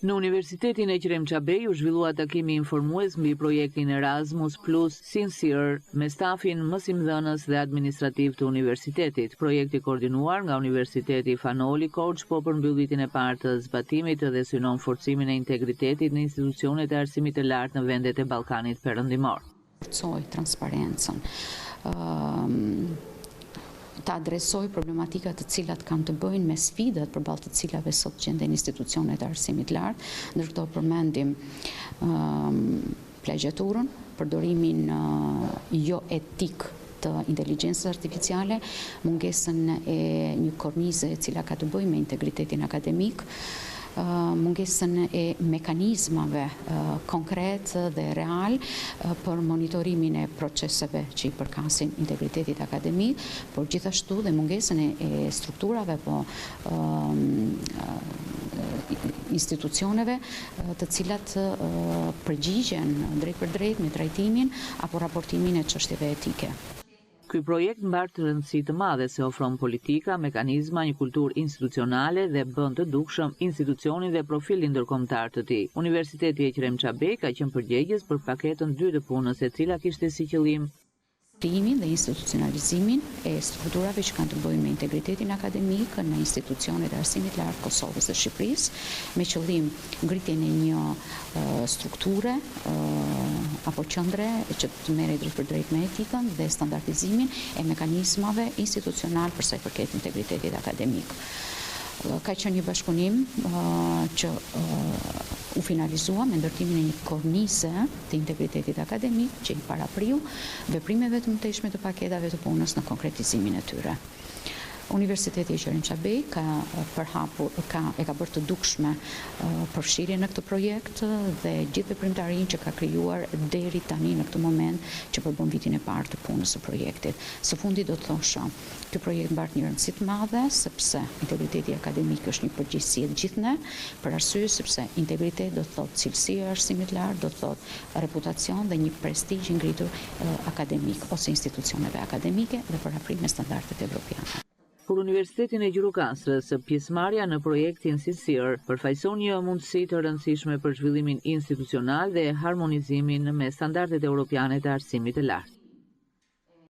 Në Universitetin e Qrem Qabej u zhvillua takimi informues mbi projektin Erasmus Plus Sincere me stafin mësimdhënës dhe administrativ të universitetit. Projekti koordinuar nga Universiteti Fanoli Korç po përmbyll vitin e parë të zbatimit dhe synon forcimin e integritetit në institucionet e arsimit të lartë në vendet e Ballkanit Perëndimor. Forcoj transparencën, të adresoj problematikat të cilat kanë të bëjnë me sfidat përballë të cilave sot gjenden institucionet e arsimit lartë, ndër këto përmendim plagjaturën, përdorimin jo etik të inteligjencës artificiale, mungesën e një kornize e cila ka të bëjë me integritetin akademik, mungesën e mekanizmave konkret dhe real për monitorimin e proceseve që i përkasin integritetit akademik, por gjithashtu dhe mungesën e strukturave institucioneve të cilat përgjigjen drejt për drejt me trajtimin apo raportimin e çështjeve etike. Ky projekt mbar të rëndësi të madhe se ofron politika, mekanizma, një kulturë institucionale dhe bën të dukshëm institucionin dhe profilin ndërkombëtar të tij. Universiteti e Qrem Qabej ka qenë përgjegjës për paketën 2 të punës, e cila kishte si qëllim krijimin dhe institucionalizimin e strukturave që kanë të bëjnë me integritetin akademik në institucionet e arsimit lartë Kosovës dhe Shqipërisë, me qëllim ngritjen e një strukture apo qendre që të merret drejt për drejt me etikën dhe standardizimin e mekanizmave institucional për sa i përket integritetit akademik. Ka qenë një bashkëpunim që u finalizua me ndërtimin e një kornize të integritetit akademik që i parapriu veprimeve të mëtejshme të paketave të punës në konkretizimin e tyre. Universiteti i Qrem Qabej e ka bërë të dukshme përfshirje në këtë projekt dhe gjithë veprimtarinë që ka krijuar deri tani në këtë moment që përbën vitin e parë të punës së projektit. Së fundi do të thosha, ky projekt mbart një rëndësi të madhe sepse integriteti akademik është një përgjegjësi e gjithëne, për arsye sepse integritet do të thotë cilësi e arsimit lart, do të thotë reputacion dhe një prestigj i ngritur akademik ose institucioneve akademike dhe paraprim me standardet evropiane. Për Universitetin e Gjurokastrës, pjesëmarrja në projektin Sincere përfaqëson një mundësi të rëndësishme për zhvillimin institucional dhe harmonizimin me standardet europiane të arsimit të lartë.